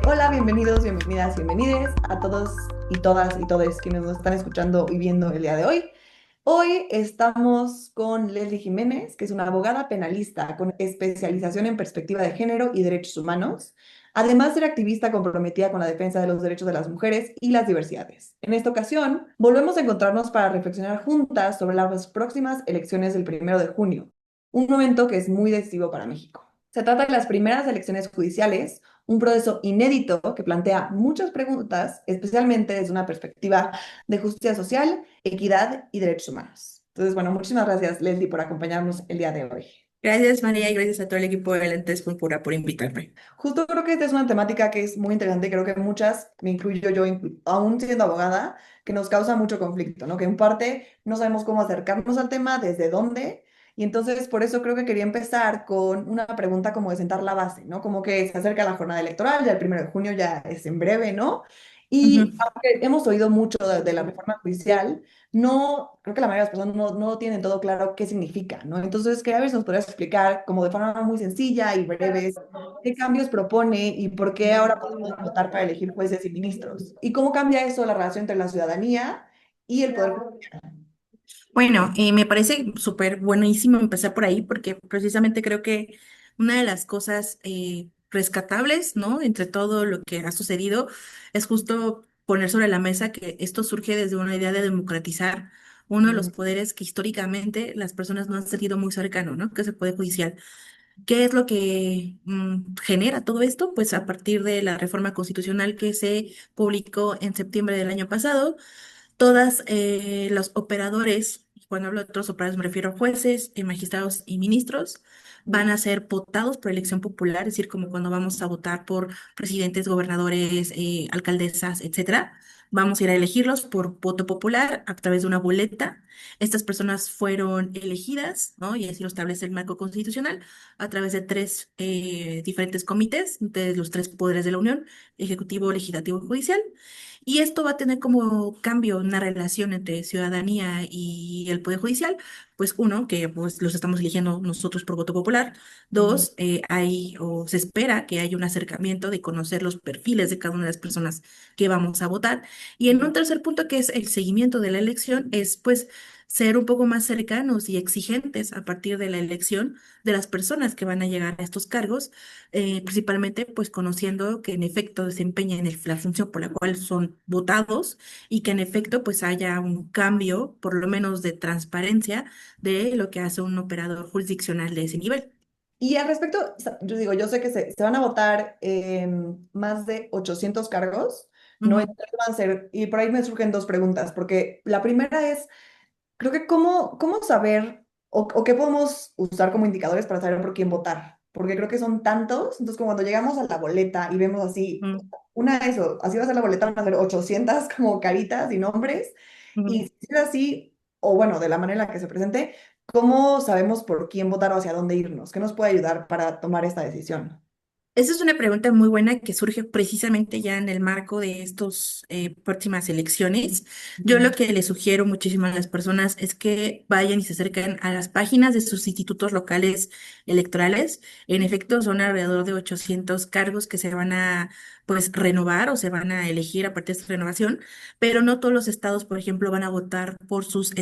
Hola, bienvenidos, bienvenidas, bienvenides a todos y todas y todes quienes nos están escuchando y viendo el día de hoy. Hoy estamos con Leslie Jiménez, que es una abogada penalista con especialización en perspectiva de género y derechos humanos, además de ser activista comprometida con la defensa de los derechos de las mujeres y las diversidades. En esta ocasión, volvemos a encontrarnos para reflexionar juntas sobre las próximas elecciones del 1 de junio, un momento que es muy decisivo para México. Se trata de las primeras elecciones judiciales, un proceso inédito que plantea muchas preguntas, especialmente desde una perspectiva de justicia social, equidad y derechos humanos. Entonces, bueno, muchísimas gracias, Leslie, por acompañarnos el día de hoy. Gracias, María, y gracias a todo el equipo de Lentes Púrpura por invitarme. Justo creo que esta es una temática que es muy interesante, creo que muchas, me incluyo yo, aún siendo abogada, que nos causa mucho conflicto, ¿no? Que en parte no sabemos cómo acercarnos al tema, desde dónde, y entonces por eso creo que quería empezar con una pregunta como de sentar la base, ¿no? Como que se acerca la jornada electoral, ya el 1 de junio ya es en breve, ¿no? Ujú. Y aunque hemos oído mucho de la reforma judicial, no, creo que la mayoría de las personas no tienen todo claro qué significa, ¿no? Entonces, quería ver si nos podrías explicar como de forma muy sencilla y breve qué cambios propone y por qué ahora podemos votar para elegir jueces y ministros. ¿Y cómo cambia eso la relación entre la ciudadanía y el poder judicial? Bueno, me parece súper buenísimo empezar por ahí porque precisamente creo que una de las cosas rescatables, ¿no? Entre todo lo que ha sucedido es justo poner sobre la mesa que esto surge desde una idea de democratizar uno de los Mm, poderes que históricamente las personas no han sentido muy cercano, ¿no? Que es el poder judicial. ¿Qué es lo que genera todo esto? Pues a partir de la reforma constitucional que se publicó en septiembre del año pasado, todas los operadores, y cuando hablo de otros operadores me refiero a jueces, magistrados y ministros, van a ser votados por elección popular, es decir, como cuando vamos a votar por presidentes, gobernadores, alcaldesas, etcétera. Vamos a ir a elegirlos por voto popular a través de una boleta. Estas personas fueron elegidas, ¿no? Y así lo establece el marco constitucional, a través de tres diferentes comités, de los tres poderes de la Unión, ejecutivo, legislativo y judicial. Y esto va a tener como cambio una relación entre ciudadanía y el Poder Judicial. Pues uno, que pues los estamos eligiendo nosotros por voto popular. ujú. Dos, hay o se espera que haya un acercamiento de conocer los perfiles de cada una de las personas que vamos a votar. Y en un tercer punto, que es el seguimiento de la elección, es pues ser un poco más cercanos y exigentes a partir de la elección de las personas que van a llegar a estos cargos, principalmente pues conociendo que en efecto desempeñan la función por la cual son votados y que en efecto pues haya un cambio, por lo menos de transparencia, de lo que hace un operador jurisdiccional de ese nivel. Y al respecto, yo digo, yo sé que se van a votar más de 800 cargos, ¿no? Ujú, Entonces van a ser, y por ahí me surgen dos preguntas, porque la primera es, creo que cómo saber o qué podemos usar como indicadores para saber por quién votar, porque creo que son tantos, entonces como cuando llegamos a la boleta y vemos así, ujú, una de eso, así va a ser la boleta, van a ser 800 como caritas y nombres, y ujú. si es así, o bueno, de la manera en la que se presente, ¿cómo sabemos por quién votar o hacia dónde irnos? ¿Qué nos puede ayudar para tomar esta decisión? Esa es una pregunta muy buena que surge precisamente ya en el marco de estas próximas elecciones. Yo Ujú. lo que le sugiero muchísimo a las personas es que vayan y se acerquen a las páginas de sus institutos locales electorales. En efecto, son alrededor de 800 cargos que se van a pues renovar o se van a elegir a partir de esta renovación, pero no todos los estados, por ejemplo, van a votar por sus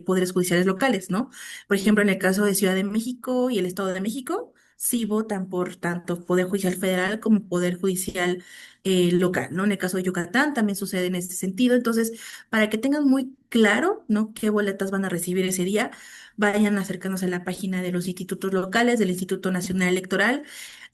poderes judiciales locales, ¿no? Por ejemplo, en el caso de Ciudad de México y el Estado de México sí votan por tanto Poder Judicial Federal como Poder Judicial local, ¿no? En el caso de Yucatán también sucede en este sentido. Entonces, para que tengan muy claro, ¿no? Qué boletas van a recibir ese día, vayan acercándose a la página de los institutos locales, del Instituto Nacional Electoral.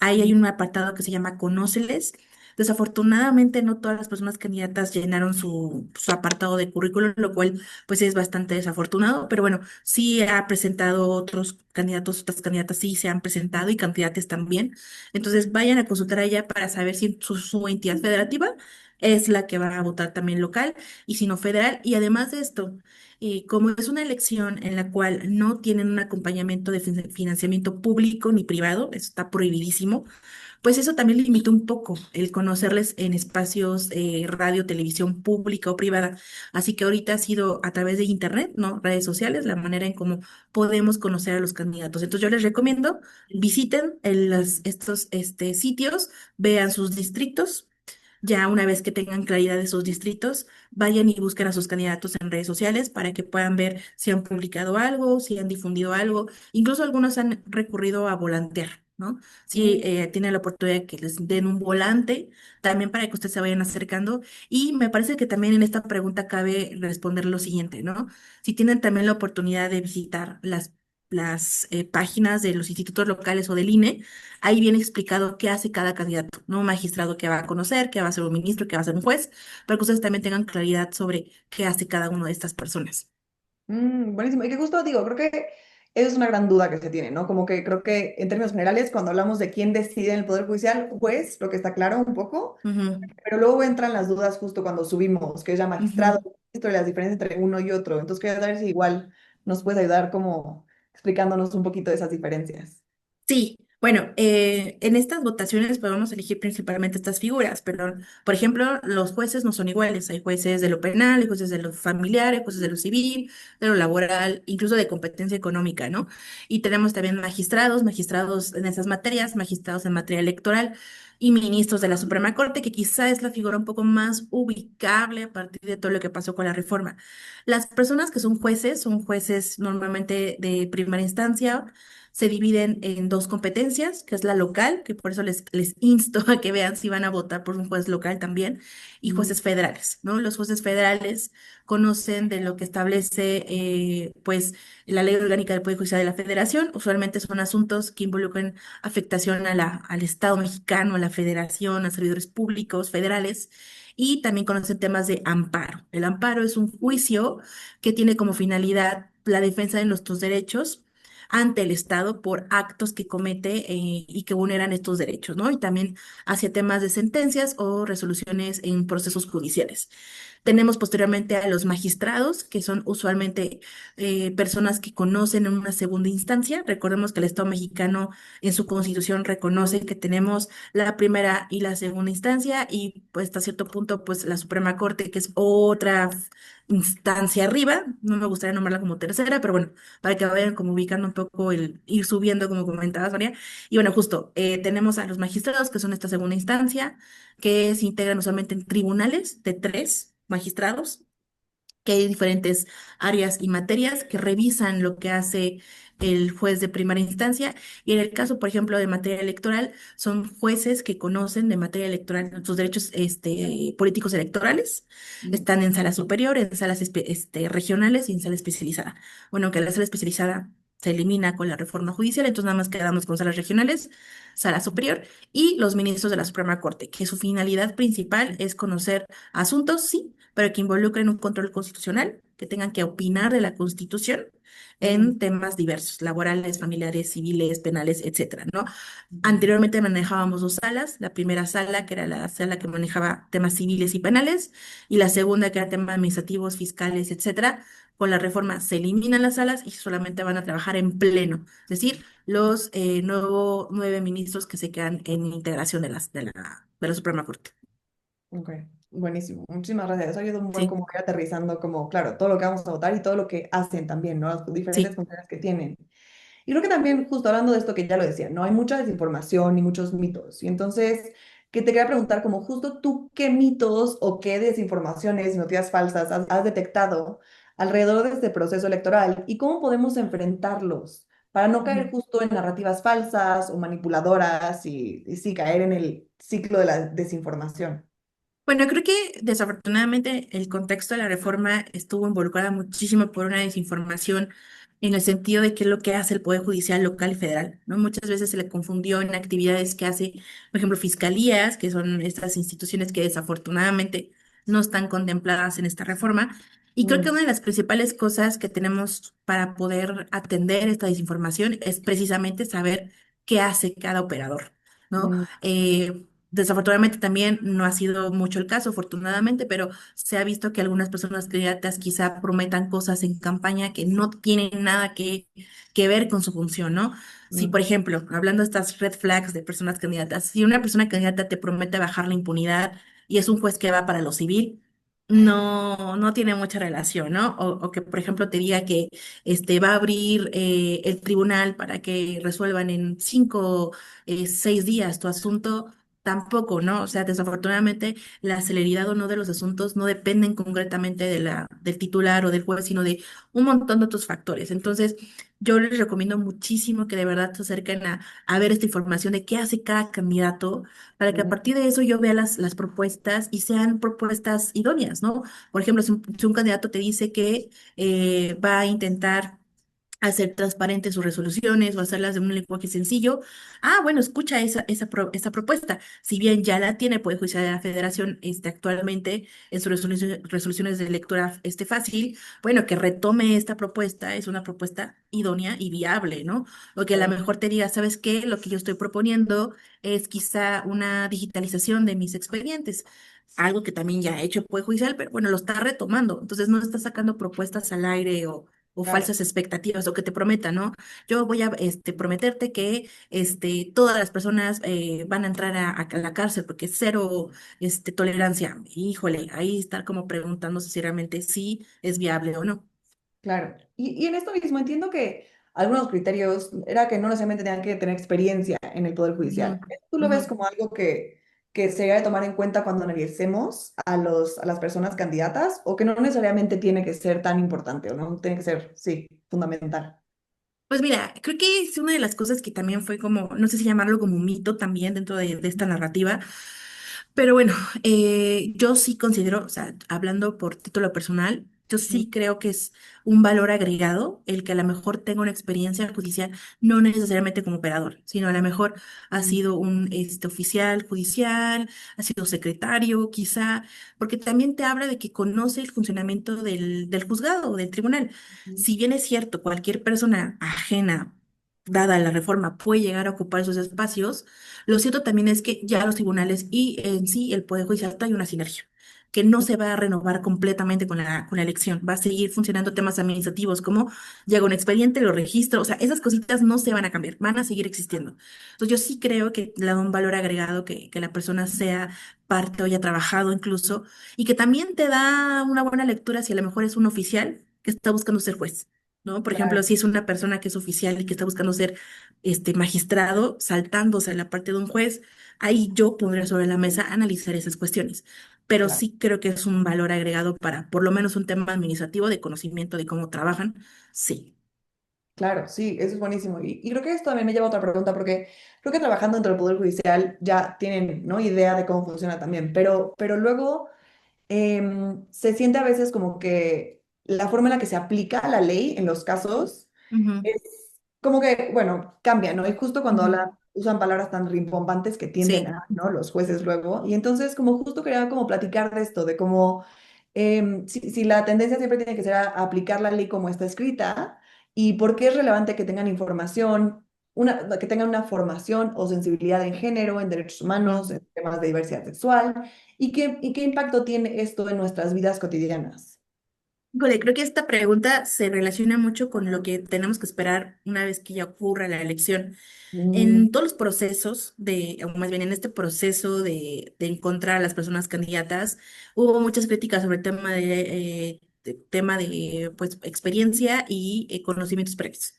Ahí hay un apartado que se llama Conóceles. Desafortunadamente, no todas las personas candidatas llenaron su apartado de currículum, lo cual pues es bastante desafortunado, pero bueno, sí ha presentado otros candidatos, otras candidatas sí se han presentado y candidatos también. Entonces vayan a consultar a ella para saber si su entidad federativa es la que va a votar también local y si no federal. Y además de esto, como es una elección en la cual no tienen un acompañamiento de financiamiento público ni privado, eso está prohibidísimo, pues eso también limita un poco el conocerles en espacios radio, televisión pública o privada. Así que ahorita ha sido a través de internet, ¿no? Redes sociales, la manera en cómo podemos conocer a los candidatos. Entonces yo les recomiendo visiten estos sitios, vean sus distritos. Ya una vez que tengan claridad de sus distritos, vayan y busquen a sus candidatos en redes sociales para que puedan ver si han publicado algo, si han difundido algo. Incluso algunos han recurrido a volantear, ¿no? Si Mm, tienen la oportunidad de que les den un volante, también para que ustedes se vayan acercando. Y me parece que también en esta pregunta cabe responder lo siguiente, ¿no? Si tienen también la oportunidad de visitar las páginas de los institutos locales o del INE, ahí viene explicado qué hace cada candidato, ¿no? Un magistrado que va a conocer, que va a ser un ministro, que va a ser un juez, para que ustedes también tengan claridad sobre qué hace cada una de estas personas. buenísimo. Y que justo digo, creo que esa es una gran duda que se tiene, ¿no? Como que creo que en términos generales, cuando hablamos de quién decide en el Poder Judicial, juez, lo que está claro un poco, Ujú, pero luego entran las dudas justo cuando subimos, que es ya magistrado, ujú. y las diferencias entre uno y otro. Entonces, quería saber si igual nos puedes ayudar como explicándonos un poquito de esas diferencias. Sí, bueno, en estas votaciones podemos elegir principalmente estas figuras, pero, por ejemplo, los jueces no son iguales. Hay jueces de lo penal, hay jueces de lo familiar, hay jueces de lo civil, de lo laboral, incluso de competencia económica, ¿no? Y tenemos también magistrados, magistrados en esas materias, magistrados en materia electoral y ministros de la Suprema Corte, que quizá es la figura un poco más ubicable a partir de todo lo que pasó con la reforma. Las personas que son jueces normalmente de primera instancia, se dividen en dos competencias, que es la local, que por eso les insto a que vean si van a votar por un juez local también, y Mm, jueces federales, ¿no? Los jueces federales conocen de lo que establece, pues, la ley orgánica del Poder Judicial de la Federación. Usualmente son asuntos que involucran afectación al Estado mexicano, a la Federación, a servidores públicos federales. Y también conocen temas de amparo. El amparo es un juicio que tiene como finalidad la defensa de nuestros derechos ante el Estado por actos que comete y que vulneran estos derechos, ¿no? Y también hacia temas de sentencias o resoluciones en procesos judiciales. Tenemos posteriormente a los magistrados, que son usualmente personas que conocen en una segunda instancia. Recordemos que el Estado mexicano en su constitución reconoce que tenemos la primera y la segunda instancia y pues hasta cierto punto pues la Suprema Corte, que es otra instancia arriba. No me gustaría nombrarla como tercera, pero bueno, para que vayan como ubicando un poco el ir subiendo, como comentabas, María. Y bueno, justo tenemos a los magistrados, que son esta segunda instancia, que se integran usualmente en tribunales de tres magistrados, que hay diferentes áreas y materias que revisan lo que hace el juez de primera instancia. Y en el caso, por ejemplo, de materia electoral, son jueces que conocen de materia electoral sus derechos políticos electorales. mm, Están en sala superior, en salas regionales y en sala especializada. Bueno, que la sala especializada se elimina con la reforma judicial, entonces nada más quedamos con salas regionales, sala superior y los ministros de la Suprema Corte, que su finalidad principal es conocer asuntos, sí, pero que involucren un control constitucional, que tengan que opinar de la Constitución mm, en temas diversos, laborales, familiares, civiles, penales, etcétera, ¿no? mm, Anteriormente manejábamos dos salas, la primera sala, que era la sala que manejaba temas civiles y penales, y la segunda, que era temas administrativos, fiscales, etcétera. Con la reforma se eliminan las salas y solamente van a trabajar en pleno, es decir, los nueve ministros que se quedan en integración de la Suprema Corte. ok, buenísimo. Muchísimas gracias. Eso ayuda un buen Sí, como ir aterrizando como, claro, todo lo que vamos a votar y todo lo que hacen también, ¿no? Las diferentes sí. funciones que tienen. Y creo que también, justo hablando de esto que ya lo decía, ¿no? Hay mucha desinformación y muchos mitos. Y entonces, que te quería preguntar, como justo tú, ¿qué mitos o qué desinformaciones, noticias falsas has detectado alrededor de este proceso electoral y cómo podemos enfrentarlos para no caer Ujú. justo en narrativas falsas o manipuladoras y sí caer en el ciclo de la desinformación? Bueno, creo que desafortunadamente el contexto de la reforma estuvo involucrada muchísimo por una desinformación en el sentido de qué es lo que hace el Poder Judicial local y federal, ¿no? Muchas veces se le confundió en actividades que hace, por ejemplo, fiscalías, que son estas instituciones que desafortunadamente no están contempladas en esta reforma. Y creo que Mm, una de las principales cosas que tenemos para poder atender esta desinformación es precisamente saber qué hace cada operador, ¿no? mm, Desafortunadamente también no ha sido mucho el caso, afortunadamente, pero se ha visto que algunas personas candidatas quizá prometan cosas en campaña que no tienen nada que ver con su función, ¿no? Si, por Mm, ejemplo, hablando de estas red flags de personas candidatas, si una persona candidata te promete bajar la impunidad y es un juez que va para lo civil, no tiene mucha relación, ¿no? O que, por ejemplo, te diga que va a abrir el tribunal para que resuelvan en 6 días tu asunto. Tampoco, ¿no? O sea, desafortunadamente la celeridad o no de los asuntos no dependen concretamente del titular o del juez, sino de un montón de otros factores. Entonces, yo les recomiendo muchísimo que de verdad se acerquen a ver esta información de qué hace cada candidato, para que a mm, partir de eso yo vea las propuestas y sean propuestas idóneas, ¿no? Por ejemplo, si un candidato te dice que va a intentar hacer transparentes sus resoluciones o hacerlas de un lenguaje sencillo. Bueno, escucha esa propuesta. Si bien ya la tiene el Poder Judicial de la Federación actualmente en sus resoluciones de lectura fácil, bueno, que retome esta propuesta, es una propuesta idónea y viable, ¿no? O que a lo claro, mejor te diga, ¿sabes qué? Lo que yo estoy proponiendo es quizá una digitalización de mis expedientes. Algo que también ya ha hecho el Poder Judicial, pero bueno, lo está retomando. Entonces no está sacando propuestas al aire o claro, falsas expectativas o que te prometan, ¿no? Yo voy a prometerte que todas las personas van a entrar a la cárcel porque es cero tolerancia. Híjole, ahí está como preguntándose si realmente sí es viable o no. claro. Y en esto mismo entiendo que algunos criterios era que no necesariamente tenían que tener experiencia en el Poder Ujú, Judicial. ¿Tú lo ujú. ves como algo que se debe tomar en cuenta cuando analicemos a las personas candidatas o que no necesariamente tiene que ser tan importante o no tiene que ser, sí, fundamental? Pues mira, creo que es una de las cosas que también fue como, no sé si llamarlo como un mito también dentro de esta narrativa. Pero bueno, yo sí considero, o sea, hablando por título personal, yo Mm, sí creo que es un valor agregado el que a lo mejor tenga una experiencia judicial, no necesariamente como operador, sino a lo mejor ha mm, sido un oficial judicial, ha sido secretario, quizá, porque también te habla de que conoce el funcionamiento del juzgado o del tribunal. mm, Si bien es cierto, cualquier persona ajena, dada la reforma, puede llegar a ocupar esos espacios, lo cierto también es que ya los tribunales y en sí el Poder Judicial hay una sinergia, que no se va a renovar completamente con la elección. Va a seguir funcionando temas administrativos como llega un expediente, lo registro, o sea, esas cositas no se van a cambiar, van a seguir existiendo. Entonces yo sí creo que le da un valor agregado que la persona sea parte o haya trabajado incluso, y que también te da una buena lectura si a lo mejor es un oficial que está buscando ser juez. ¿No? Por ejemplo, claro, si es una persona que es oficial y que está buscando ser magistrado, saltándose a la parte de un juez, ahí yo pondría sobre la mesa analizar esas cuestiones. Pero claro. sí creo que es un valor agregado para por lo menos un tema administrativo de conocimiento de cómo trabajan. Sí. Claro, sí, eso es buenísimo. Y creo que esto también me lleva a otra pregunta, porque creo que trabajando dentro del Poder Judicial ya tienen, ¿no?, idea de cómo funciona también, pero luego se siente a veces como que la forma en la que se aplica la ley en los casos Ujú, es como que, bueno, cambia, ¿no? Y justo cuando ujú. usan palabras tan rimbombantes que tienden Sí. a, ¿no?, los jueces luego. Y entonces, como justo quería como platicar de esto, de cómo si la tendencia siempre tiene que ser a aplicar la ley como está escrita y por qué es relevante que tengan información, que tengan una formación o sensibilidad en género, en derechos humanos, Ujú. en temas de diversidad sexual y qué impacto tiene esto en nuestras vidas cotidianas. Híjole, creo que esta pregunta se relaciona mucho con lo que tenemos que esperar una vez que ya ocurra la elección. Mm, En todos los procesos o más bien en este proceso de encontrar a las personas candidatas, hubo muchas críticas sobre el tema de pues, experiencia y conocimientos previos.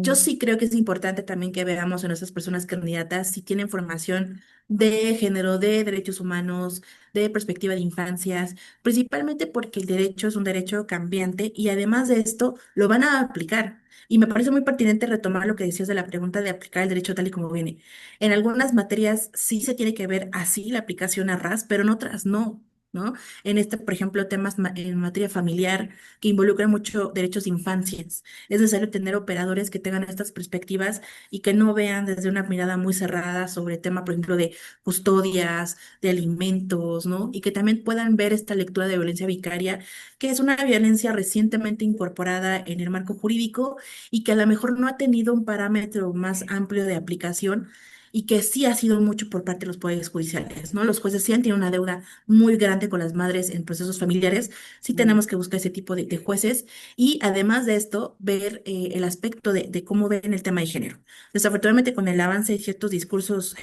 Yo mm, sí creo que es importante también que veamos en esas personas candidatas si tienen formación de género, de derechos humanos, de perspectiva de infancias, principalmente porque el derecho es un derecho cambiante y además de esto lo van a aplicar. Y me parece muy pertinente retomar lo que decías de la pregunta de aplicar el derecho tal y como viene. En algunas materias sí se tiene que ver así la aplicación a ras, pero en otras no. ¿No? En este, por ejemplo, temas en materia familiar que involucran mucho derechos de infancias. Es necesario tener operadores que tengan estas perspectivas y que no vean desde una mirada muy cerrada sobre el tema, por ejemplo, de custodias, de alimentos, ¿no? Y que también puedan ver esta lectura de violencia vicaria, que es una violencia recientemente incorporada en el marco jurídico y que a lo mejor no ha tenido un parámetro más amplio de aplicación. y que sí ha sido mucho por parte de los poderes judiciales, ¿no? Los jueces sí han tenido una deuda muy grande con las madres en procesos familiares, sí Mm. tenemos que buscar ese tipo de jueces y además de esto, ver el aspecto de cómo ven el tema de género. Desafortunadamente, con el avance de ciertos discursos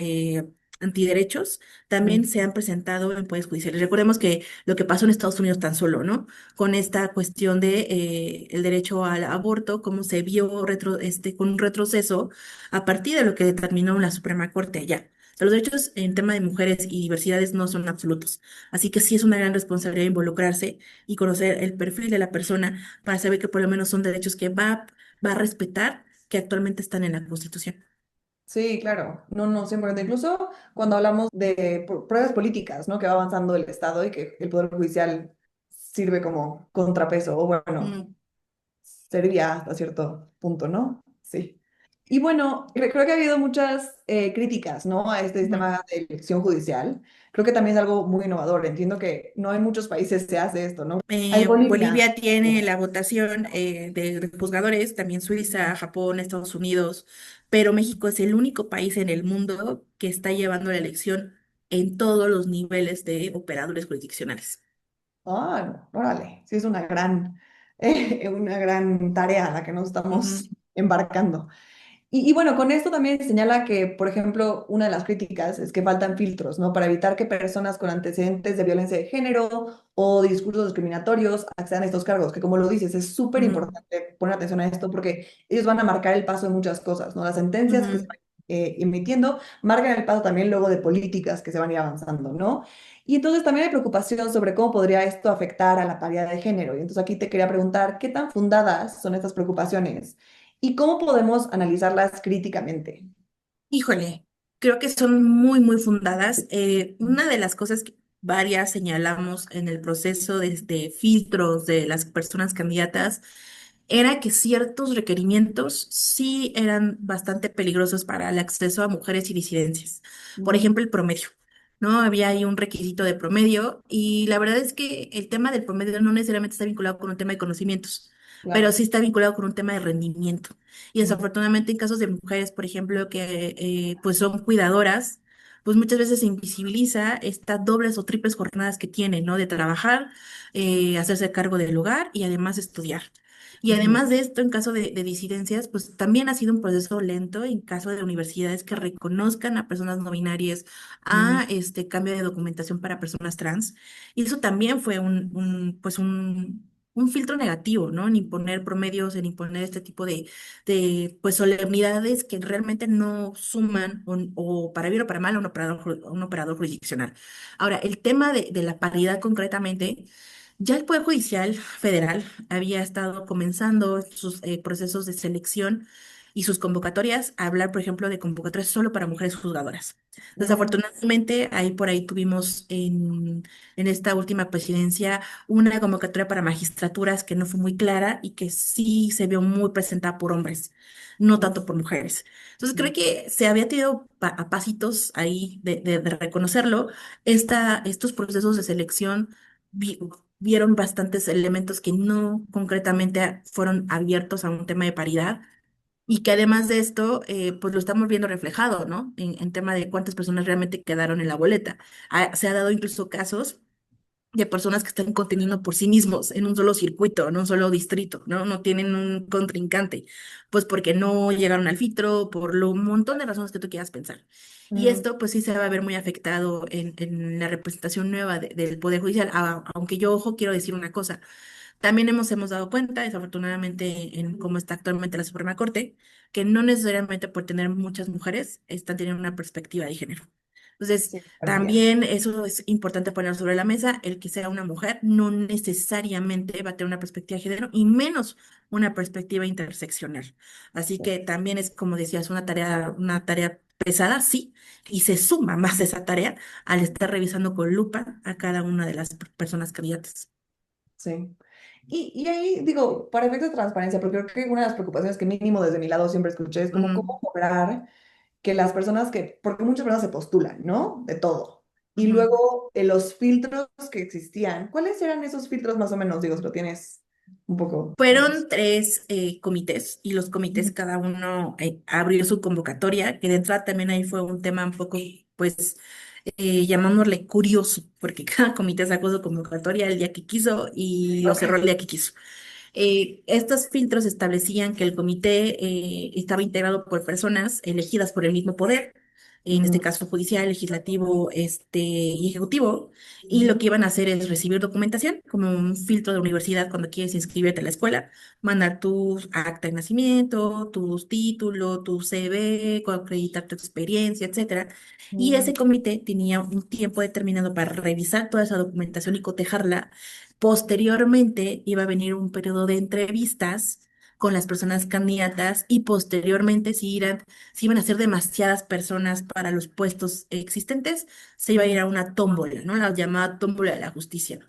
antiderechos, también Mm. se han presentado en poderes judiciales. Recordemos que lo que pasó en Estados Unidos tan solo, ¿no? Con esta cuestión de el derecho al aborto, cómo se vio con un retroceso a partir de lo que determinó la Suprema Corte allá. O sea, los derechos en tema de mujeres y diversidades no son absolutos. Así que sí es una gran responsabilidad involucrarse y conocer el perfil de la persona para saber que por lo menos son derechos que va a respetar, que actualmente están en la Constitución. Sí, claro, no, no, 100%. Incluso cuando hablamos de pruebas políticas, ¿no? Que va avanzando el Estado y que el Poder Judicial sirve como contrapeso, o bueno, Mm, serviría hasta cierto punto, ¿no? Sí. Y bueno, creo que ha habido muchas críticas, ¿no? A este ujú. sistema de elección judicial. Creo que también es algo muy innovador. Entiendo que no en muchos países se hace esto, ¿no? Hay Bolivia. Bolivia tiene la votación de juzgadores, también Suiza, Japón, Estados Unidos, pero México es el único país en el mundo que está llevando la elección en todos los niveles de operadores jurisdiccionales. Ah, no, órale, sí es una gran tarea a la que nos estamos Ujú, embarcando. Y bueno, con esto también señala que, por ejemplo, una de las críticas es que faltan filtros, ¿no? Para evitar que personas con antecedentes de violencia de género o discursos discriminatorios accedan a estos cargos, que como lo dices, es súper ujú, importante poner atención a esto porque ellos van a marcar el paso de muchas cosas, ¿no? Las sentencias que se ujú. van emitiendo marcan el paso también luego de políticas que se van a ir avanzando, ¿no? Y entonces también hay preocupación sobre cómo podría esto afectar a la paridad de género. Y entonces aquí te quería preguntar, ¿qué tan fundadas son estas preocupaciones? ¿Y cómo podemos analizarlas críticamente? Híjole, creo que son muy, muy fundadas. Una de las cosas que varias señalamos en el proceso de filtros de las personas candidatas era que ciertos requerimientos sí eran bastante peligrosos para el acceso a mujeres y disidencias. Por Ujú. ejemplo, el promedio. ¿No? Había ahí un requisito de promedio y la verdad es que el tema del promedio no necesariamente está vinculado con un tema de conocimientos, pero Claro. sí está vinculado con un tema de rendimiento. Y Ujú. desafortunadamente en casos de mujeres, por ejemplo, que pues son cuidadoras, pues muchas veces se invisibiliza estas dobles o triples jornadas que tienen, ¿no? De trabajar, hacerse cargo del hogar y además estudiar. Y Ujú. además de esto, en caso de disidencias, pues también ha sido un proceso lento en caso de universidades que reconozcan a personas no binarias, Ujú. a este cambio de documentación para personas trans. Y eso también fue un filtro negativo, ¿no? En imponer promedios, en imponer este tipo de pues solemnidades que realmente no suman o para bien o para mal a un operador jurisdiccional. Ahora, el tema de la paridad concretamente, ya el Poder Judicial Federal había estado comenzando sus procesos de selección y sus convocatorias a hablar, por ejemplo, de convocatorias solo para mujeres juzgadoras. Mm. Desafortunadamente, ahí por ahí tuvimos en esta última presidencia una convocatoria para magistraturas que no fue muy clara y que sí se vio muy presentada por hombres, no tanto por mujeres. Entonces creo que se había tenido a pasitos ahí de reconocerlo. Estos procesos de selección vi- vieron bastantes elementos que no concretamente fueron abiertos a un tema de paridad. Y que además de esto, pues lo estamos viendo reflejado, ¿no? En tema de cuántas personas realmente quedaron en la boleta. Se ha dado incluso casos de personas que están conteniendo por sí mismos en un solo circuito, en un solo distrito, ¿no? No tienen un contrincante, pues porque no llegaron al filtro, por lo un montón de razones que tú quieras pensar. Y Mm. esto, pues sí se va a ver muy afectado en la representación nueva del Poder Judicial, aunque yo, ojo, quiero decir una cosa. También hemos dado cuenta, desafortunadamente, en cómo está actualmente la Suprema Corte, que no necesariamente por tener muchas mujeres están teniendo una perspectiva de género. Entonces, Sí, parecía. también eso es importante poner sobre la mesa, el que sea una mujer no necesariamente va a tener una perspectiva de género y menos una perspectiva interseccional. Así que también es, como decías, una tarea pesada, sí, y se suma más esa tarea al estar revisando con lupa a cada una de las personas candidatas. Sí. Y ahí digo, para efectos de transparencia, porque creo que una de las preocupaciones que mínimo desde mi lado siempre escuché es como Ujú, cómo lograr que las personas porque muchas personas se postulan, ¿no? De todo. Y ujú. luego los filtros que existían, ¿cuáles eran esos filtros más o menos? Digo, si lo tienes. un poco Fueron confuso. tres comités y los comités Ujú. cada uno abrió su convocatoria, que de entrada también ahí fue un tema un poco, pues, llamámosle curioso, porque cada comité sacó su convocatoria el día que quiso y lo cerró el Ok. día que quiso. Estos filtros establecían que el comité estaba integrado por personas elegidas por el mismo poder, en este Ujú, caso judicial, legislativo, y ejecutivo, y lo ujú, que iban a hacer es recibir documentación, como un filtro de universidad cuando quieres inscribirte a la escuela, mandar tu acta de nacimiento, tus títulos, tu CV, acreditar tu experiencia, etcétera. Y ese ujú, comité tenía un tiempo determinado para revisar toda esa documentación y cotejarla. Posteriormente iba a venir un periodo de entrevistas con las personas candidatas y posteriormente si iban a ser demasiadas personas para los puestos existentes, se iba a ir ujú, a una tómbola, ¿no? La llamada tómbola de la justicia.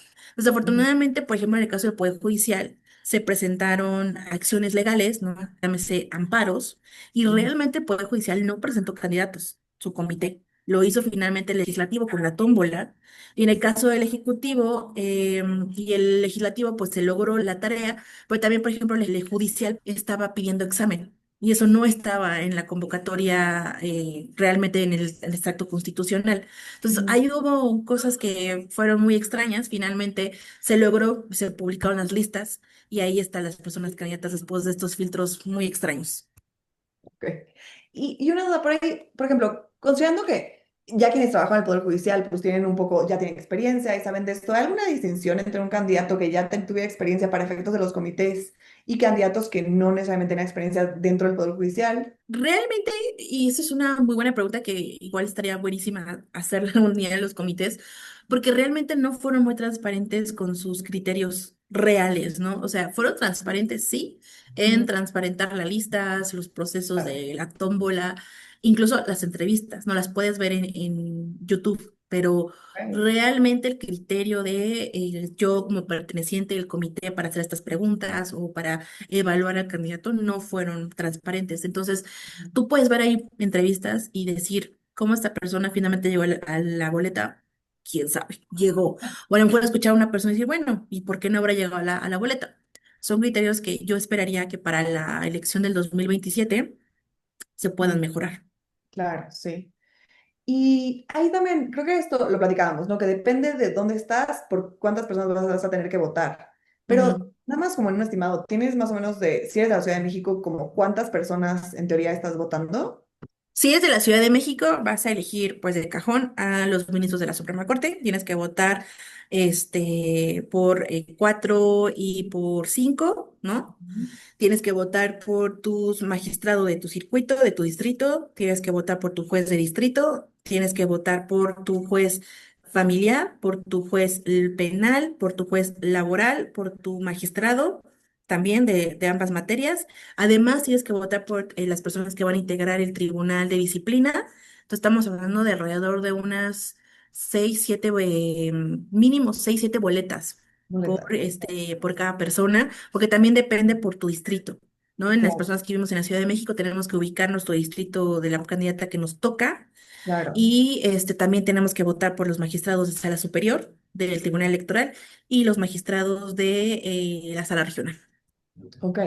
ujú, Desafortunadamente, por ejemplo, en el caso del Poder Judicial, se presentaron acciones legales, ¿no? Llámese amparos, y ujú, realmente el Poder Judicial no presentó candidatos, su comité. Lo hizo finalmente el legislativo con la tómbola y en el caso del Ejecutivo y el Legislativo, pues se logró la tarea, pero también, por ejemplo, el Judicial estaba pidiendo examen y eso no estaba en la convocatoria realmente en el extracto constitucional. Entonces, ujú. ahí hubo cosas que fueron muy extrañas. Finalmente se logró, se publicaron las listas y ahí están las personas candidatas después de estos filtros muy extraños. Ok. Y una duda por ahí, por ejemplo, considerando que ya quienes trabajan en el Poder Judicial pues tienen un poco, ya tienen experiencia y saben de esto, ¿hay alguna distinción entre un candidato que ya tuviera experiencia para efectos de los comités y candidatos que no necesariamente tienen experiencia dentro del Poder Judicial? Realmente, y esa es una muy buena pregunta que igual estaría buenísima hacerla un día en los comités, porque realmente no fueron muy transparentes con sus criterios reales, ¿no? O sea, fueron transparentes, sí, en Ujú, transparentar las listas, los procesos claro. de la tómbola, incluso las entrevistas, ¿no? Las puedes ver en YouTube, pero Ok. realmente el criterio de yo como perteneciente del comité para hacer estas preguntas o para evaluar al candidato no fueron transparentes. Entonces, tú puedes ver ahí entrevistas y decir cómo esta persona finalmente llegó a la boleta, quién sabe, llegó. O a lo mejor escuchar a una persona decir, bueno, ¿y por qué no habrá llegado a la boleta? Son criterios que yo esperaría que para la elección del 2027 se puedan Mm, mejorar. claro, sí. Y ahí también, creo que esto lo platicábamos, ¿no? Que depende de dónde estás, por cuántas personas vas a tener que votar. Ujú. Pero nada más como en un estimado, ¿tienes más o menos de, si eres de la Ciudad de México, como cuántas personas en teoría estás votando? Si es de la Ciudad de México, vas a elegir pues de cajón a los ministros de la Suprema Corte. Tienes que votar por 4 y por 5, ¿no? Ujú. Tienes que votar por tus magistrado de tu circuito, de tu distrito, tienes que votar por tu juez de distrito, tienes que votar por tu juez familiar, por tu juez penal, por tu juez laboral, por tu magistrado, también de ambas materias. Además, tienes que votar por las personas que van a integrar el tribunal de disciplina. Entonces, estamos hablando de alrededor de unas 6, 7, mínimo 6, 7 boletas Boleta. por cada persona, porque también depende por tu distrito, ¿no? En las Claro, personas que vivimos en la Ciudad de México tenemos que ubicar nuestro distrito de la candidata que nos toca claro. y también tenemos que votar por los magistrados de sala superior del Tribunal Electoral y los magistrados de la sala regional. Ok.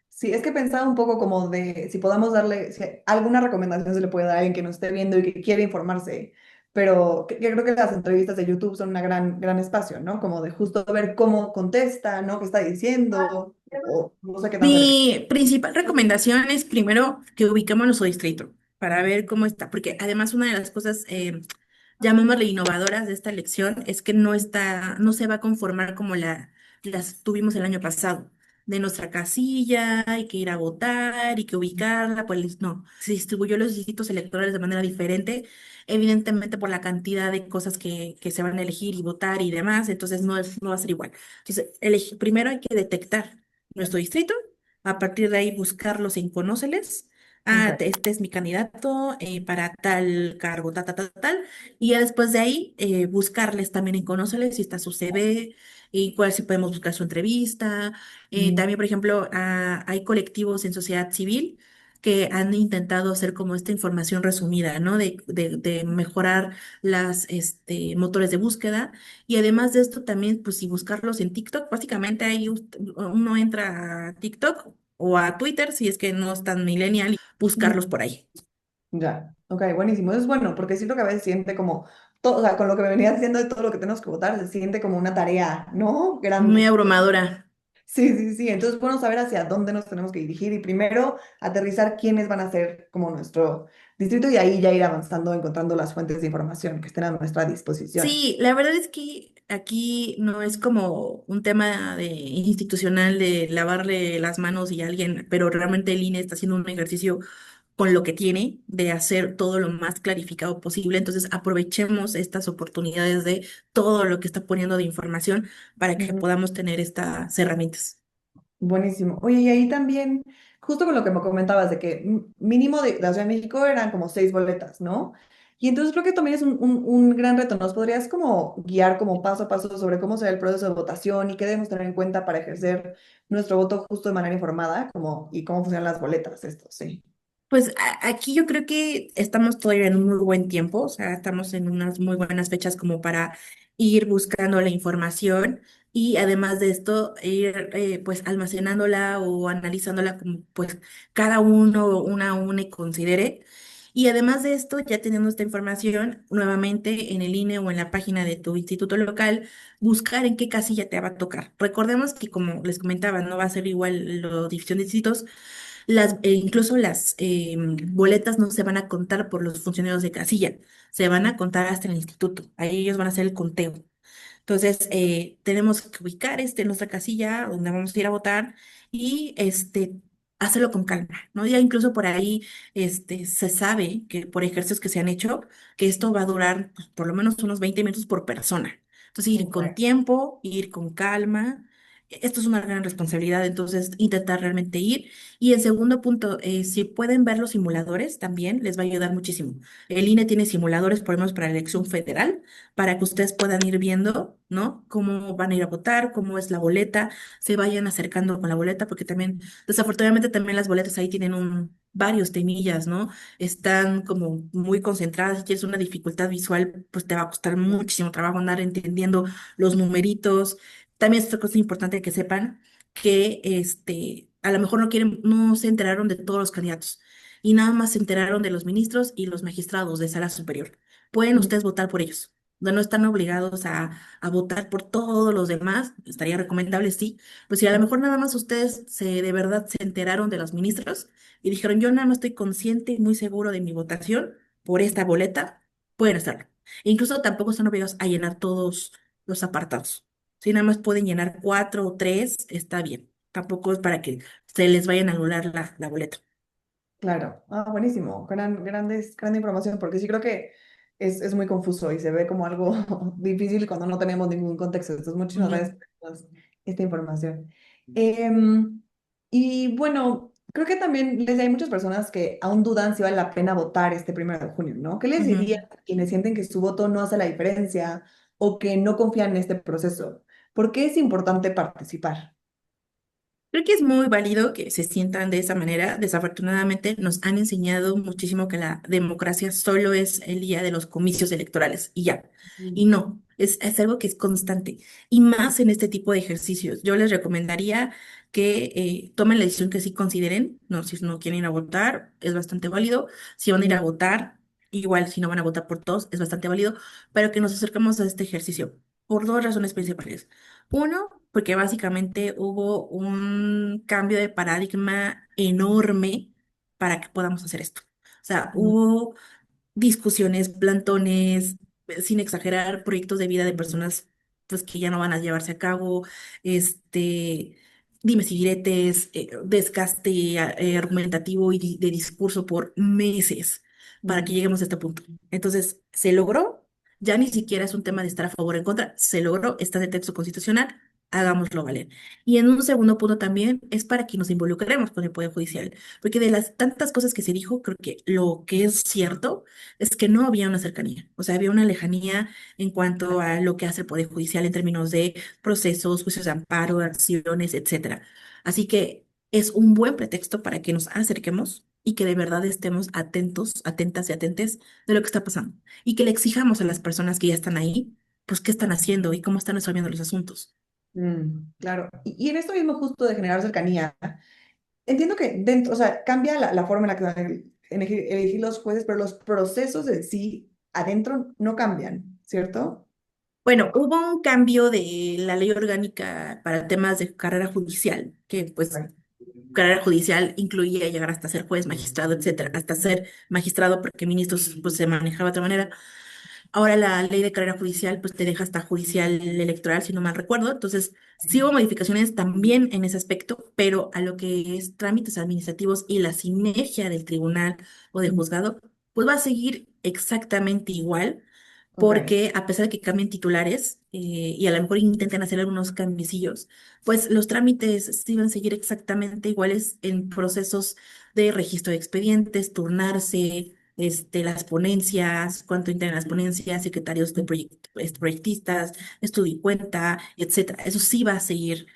Sí, es que pensaba un poco como de si podamos darle, si alguna recomendación se le puede dar a alguien que nos esté viendo y que quiere informarse, pero que creo que las entrevistas de YouTube son una gran espacio, ¿no? Como de justo ver cómo contesta, ¿no? ¿Qué está diciendo? O no sé qué tan cerca. Mi principal recomendación es primero que ubiquemos nuestro distrito para ver cómo está, porque además una de las cosas, llamémosle innovadoras de esta elección, es que no se va a conformar como las tuvimos el año pasado, de nuestra casilla, hay que ir a votar y que ubicarla, pues no, se distribuyó los distritos electorales de manera diferente, evidentemente por la cantidad de cosas que se van a elegir y votar y demás, entonces no va a ser igual. Entonces, primero hay que detectar nuestro distrito, a partir de ahí buscarlos en Conóceles. Ok. Este es mi candidato para tal cargo, tal. Y ya después de ahí buscarles también en Conóceles si está su CV y cuál si podemos buscar su entrevista. Ujú, También, por ejemplo, hay colectivos en sociedad civil que han intentado hacer como esta información resumida, ¿no? De mejorar las motores de búsqueda. Y además de esto también, pues si buscarlos en TikTok, básicamente ahí uno entra a TikTok o a Twitter, si es que no es tan millennial, y Ujú. buscarlos por ahí. Ya, ok, buenísimo. Es bueno, porque siento que a veces siente como, todo, o sea, con lo que me venías diciendo de todo lo que tenemos que votar, se siente como una tarea, ¿no? Muy Grande. abrumadora. Sí, sí, sí. Entonces, bueno, saber hacia dónde nos tenemos que dirigir y primero aterrizar quiénes van a ser como nuestro distrito y ahí ya ir avanzando, encontrando las fuentes de información que estén a nuestra disposición. Sí, la verdad es que aquí no es como un tema de institucional de lavarle las manos y a alguien, pero realmente el INE está haciendo un ejercicio con lo que tiene de hacer todo lo más clarificado posible. Entonces, aprovechemos estas oportunidades de todo lo que está poniendo de información para que Ujú. podamos tener estas herramientas. Buenísimo. Oye, y ahí también, justo con lo que me comentabas de que mínimo de la Ciudad de México eran como 6 boletas, ¿no? Y entonces creo que también es un gran reto. ¿Nos podrías como guiar como paso a paso sobre cómo será el proceso de votación y qué debemos tener en cuenta para ejercer nuestro voto justo de manera informada, como, y cómo funcionan las boletas, esto, sí. Pues aquí yo creo que estamos todavía en un muy buen tiempo, o sea, estamos en unas muy buenas fechas como para ir buscando la información y además de esto ir pues almacenándola o analizándola como pues cada uno una a una y considere. Y además de esto, ya teniendo esta información, nuevamente en el INE o en la página de tu instituto local, buscar en qué casilla te va a tocar. Recordemos que como les comentaba, no va a ser igual la división de distritos, incluso las boletas no se van a contar por los funcionarios de casilla, se van a contar hasta el instituto. Ahí ellos van a hacer el conteo. Entonces, tenemos que ubicar nuestra casilla donde vamos a ir a votar y hacerlo con calma, ¿no? Ya incluso por ahí se sabe que por ejercicios que se han hecho, que esto va a durar pues, por lo menos unos 20 minutos por persona. Entonces, ir con Ok. tiempo, ir con calma. Esto es una gran responsabilidad, entonces intentar realmente ir. Y el segundo punto, si pueden ver los simuladores también, les va a ayudar muchísimo. El INE tiene simuladores, por ejemplo, para la elección federal para que ustedes puedan ir viendo, ¿no? Cómo van a ir a votar, cómo es la boleta, se vayan acercando con la boleta, porque también, desafortunadamente, también las boletas ahí tienen varios temillas, ¿no? Están como muy concentradas, si tienes una dificultad visual, pues te va a costar muchísimo trabajo andar entendiendo los numeritos. También es otra cosa importante que sepan que a lo mejor no se enteraron de todos los candidatos y nada más se enteraron de los ministros y los magistrados de sala superior. Pueden Mm. ustedes votar por ellos. No están obligados a votar por todos los demás. Estaría recomendable, sí. Pues si a lo mejor nada más ustedes de verdad se enteraron de los ministros y dijeron, yo nada más estoy consciente y muy seguro de mi votación por esta boleta, pueden hacerlo. E incluso tampoco están obligados a llenar todos los apartados. Si nada más pueden llenar 4 o 3, está bien. Tampoco es para que se les vayan a anular la boleta. Claro, buenísimo, grande información, porque sí creo que es muy confuso y se ve como algo difícil cuando no tenemos ningún contexto. Entonces, muchísimas Ujú. gracias por esta información. Em, y bueno, creo que también hay muchas personas que aún dudan si vale la pena votar este 1 de junio, ¿no? ¿Qué les Ujú. diría a quienes sienten que su voto no hace la diferencia o que no confían en este proceso? ¿Por qué es importante participar? Creo que es muy válido que se sientan de esa manera. Desafortunadamente nos han enseñado muchísimo que la democracia solo es el día de los comicios electorales y ya. Y Mm. no, es algo que es constante. Y más en este tipo de ejercicios. Yo les recomendaría que tomen la decisión que sí consideren. No, si no quieren ir a votar, es bastante válido. Si van a ir a votar, igual si no van a votar por todos, es bastante válido. Pero que nos acercamos a este ejercicio por dos razones principales. Uno, porque básicamente hubo un cambio de paradigma enorme para que podamos hacer esto. O sea, Mm. hubo discusiones, plantones, sin exagerar, proyectos de vida de personas pues que ya no van a llevarse a cabo, dimes y diretes, desgaste argumentativo y de discurso por meses para que Mm. lleguemos a este punto. Entonces, se logró, ya ni siquiera es un tema de estar a favor o en contra, se logró, está en el texto constitucional, hagámoslo valer. Y en un segundo punto también es para que nos involucremos con el Poder Judicial. Porque de las tantas cosas que se dijo, creo que lo que es cierto es que no había una cercanía, o sea, había una lejanía en cuanto a lo que hace el Poder Judicial en términos de procesos, juicios de amparo, acciones, etcétera. Así que es un buen pretexto para que nos acerquemos. y que de verdad estemos atentos, atentas y atentes de lo que está pasando. Y que le exijamos a las personas que ya están ahí, pues qué están haciendo y cómo están resolviendo los asuntos. Claro. Y en esto mismo justo de generar cercanía, entiendo que dentro, o sea, cambia la forma en la que van a elegir los jueces, pero los procesos en sí adentro no cambian, ¿cierto? Bueno, hubo un cambio de la ley orgánica para temas de carrera judicial, que pues Right. carrera judicial incluía llegar hasta ser juez, magistrado, etcétera, hasta ser magistrado porque ministros pues se manejaba de otra manera. Ahora la ley de carrera judicial pues te deja hasta judicial electoral, si no mal recuerdo. Entonces, sí hubo modificaciones también en ese aspecto, pero a lo que es trámites administrativos y la sinergia del tribunal o del Mm, juzgado, pues va a seguir exactamente igual, ok, porque a pesar de que cambien titulares y a lo mejor intenten hacer algunos cambiecillos, pues los trámites sí van a seguir exactamente iguales en procesos de registro de expedientes, turnarse, las ponencias, cuánto integran las ponencias, secretarios de proyectistas, estudio y cuenta, etcétera. Eso sí va a seguir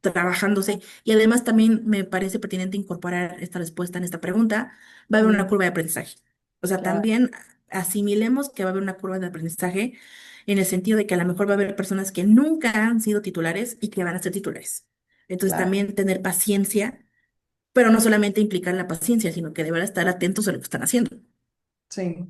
trabajándose. Y además también me parece pertinente incorporar esta respuesta en esta pregunta. Va a haber una mm, curva de aprendizaje. O sea, claro, también asimilemos que va a haber una curva de aprendizaje en el sentido de que a lo mejor va a haber personas que nunca han sido titulares y que van a ser titulares. Entonces claro, también tener paciencia, pero no solamente implicar la paciencia, sino que deberá estar atentos a lo que están haciendo. sí.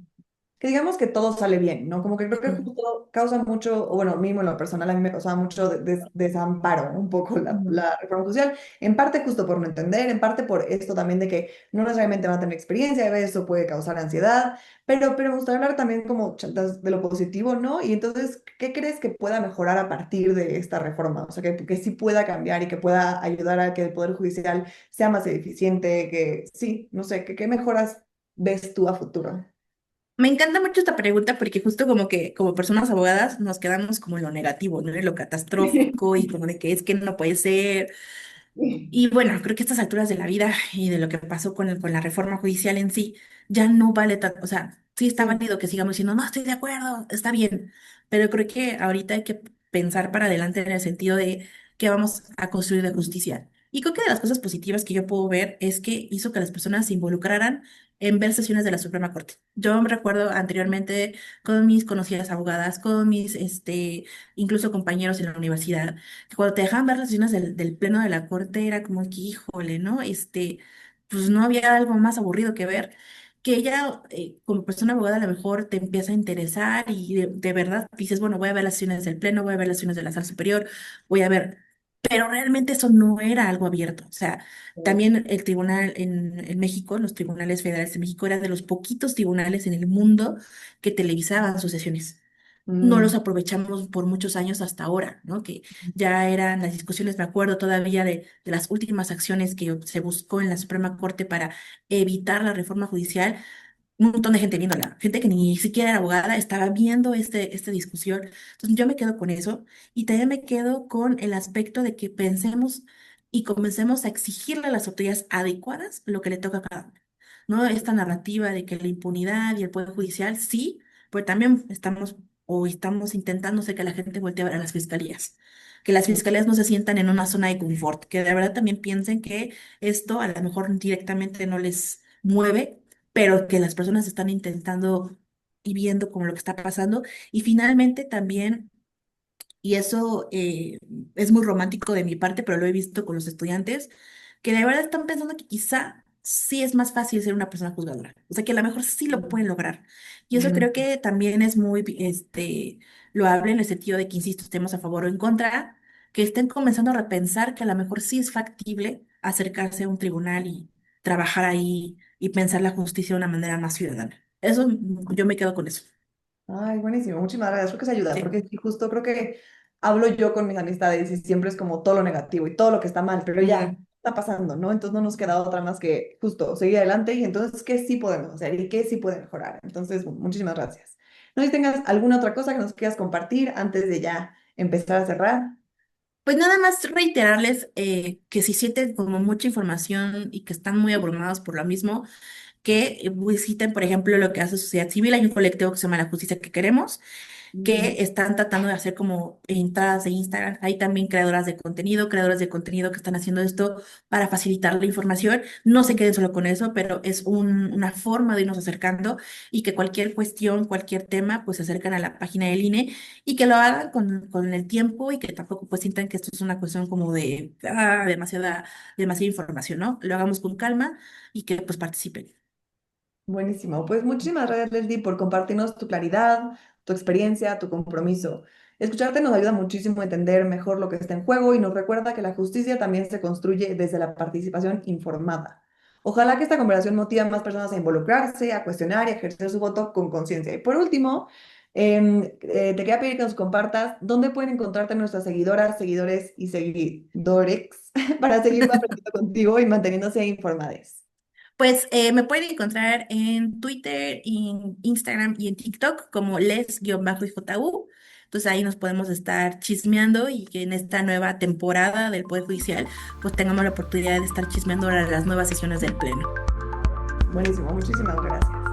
Que digamos que todo sale bien, ¿no? Como que creo que Ujú, justo causa mucho, o bueno, mismo en lo personal, a mí me causaba mucho desamparo un poco ujú. la reforma judicial, en parte justo por no entender, en parte por esto también de que no necesariamente van a tener experiencia, a veces eso puede causar ansiedad, pero me gustaría hablar también como de lo positivo, ¿no? Y entonces, ¿qué crees que pueda mejorar a partir de esta reforma? O sea, que sí pueda cambiar y que pueda ayudar a que el Poder Judicial sea más eficiente, que sí, no sé, ¿qué mejoras ves tú a futuro? Me encanta mucho esta pregunta porque justo como que como personas abogadas nos quedamos como en lo negativo, ¿no? En lo catastrófico y como de que es que no puede ser. Y bueno, creo que a estas alturas de la vida y de lo que pasó con la reforma judicial en sí, ya no vale tanto, o sea, sí está Sí, válido que sigamos diciendo, no estoy de acuerdo, está bien, pero creo que ahorita hay que pensar para adelante en el sentido de qué vamos a construir de justicia. Y creo que de las cosas positivas que yo puedo ver es que hizo que las personas se involucraran en ver sesiones de la Suprema Corte. Yo me recuerdo anteriormente con mis conocidas abogadas, con mis, incluso compañeros en la universidad cuando te dejaban ver las sesiones del pleno de la corte era como que, híjole, ¿no? Pues no había algo más aburrido que ver, que ella, como persona abogada, a lo mejor te empieza a interesar y de verdad dices, bueno, voy a ver las sesiones del pleno, voy a ver las sesiones de la sala superior, voy a ver, pero realmente eso no era algo abierto. O sea, también el tribunal en México, los tribunales federales de México, era de los poquitos tribunales en el mundo que televisaban sus sesiones no los mm, aprovechamos por muchos años hasta ahora, ¿no? Que ya eran las discusiones, me acuerdo todavía de las últimas acciones que se buscó en la Suprema Corte para evitar la reforma judicial, un montón de gente viéndola, gente que ni siquiera era abogada, estaba viendo esta discusión. Entonces yo me quedo con eso y también me quedo con el aspecto de que pensemos y comencemos a exigirle a las autoridades adecuadas lo que le toca a cada uno. ¿No? Esta narrativa de que la impunidad y el poder judicial, sí, pero también estamos intentando hacer que la gente voltee a ver a las fiscalías. Que las mm, fiscalías no se sientan en una zona de confort, que de verdad también piensen que esto a lo mejor directamente no les mueve, pero que las personas están intentando y viendo como lo que está pasando. Y finalmente también, y eso es muy romántico de mi parte, pero lo he visto con los estudiantes, que de verdad están pensando que quizá sí es más fácil ser una persona juzgadora. O sea, que a lo mejor sí lo pueden lograr. Y eso ujú. creo que también es muy, loable en el sentido de que, insisto, estemos a favor o en contra, que estén comenzando a repensar que a lo mejor sí es factible acercarse a un tribunal y trabajar ahí y pensar la justicia de una manera más ciudadana. Eso, yo me quedo con eso. Ay, buenísimo, muchísimas gracias. Creo que se ayuda, Sí. porque sí, justo creo que hablo yo con mis amistades y siempre es como todo lo negativo y todo lo que está mal, pero ya Ujú. está pasando, ¿no? Entonces no nos queda otra más que justo seguir adelante y entonces, ¿qué sí podemos hacer y qué sí puede mejorar? Entonces, muchísimas gracias. No sé si tengas alguna otra cosa que nos quieras compartir antes de ya empezar a cerrar. Pues nada más reiterarles que si sienten como mucha información y que están muy abrumados por lo mismo, que visiten, por ejemplo, lo que hace Sociedad Civil. Hay un colectivo que se llama La Justicia que Queremos, Mm. que están tratando de hacer como entradas de Instagram. Hay también creadoras de contenido que están haciendo esto para facilitar la información. No se queden solo con eso, pero es una forma de irnos acercando y que cualquier cuestión, cualquier tema, pues se acercan a la página del INE y que lo hagan con el tiempo y que tampoco pues sientan que esto es una cuestión como de demasiada información, ¿no? Lo hagamos con calma y que pues participen. Buenísimo. Pues muchísimas gracias, Leslie, por compartirnos tu claridad, tu experiencia, tu compromiso. Escucharte nos ayuda muchísimo a entender mejor lo que está en juego y nos recuerda que la justicia también se construye desde la participación informada. Ojalá que esta conversación motive a más personas a involucrarse, a cuestionar y a ejercer su voto con conciencia. Y por último, te quería pedir que nos compartas dónde pueden encontrarte nuestras seguidoras, seguidores y seguidores para seguir aprendiendo contigo y manteniéndose informados. Pues me pueden encontrar en Twitter, en Instagram y en TikTok como les-iju. Entonces ahí nos podemos estar chismeando y que en esta nueva temporada del Poder Judicial pues tengamos la oportunidad de estar chismeando las nuevas sesiones del Pleno. Buenísimo, muchísimas gracias.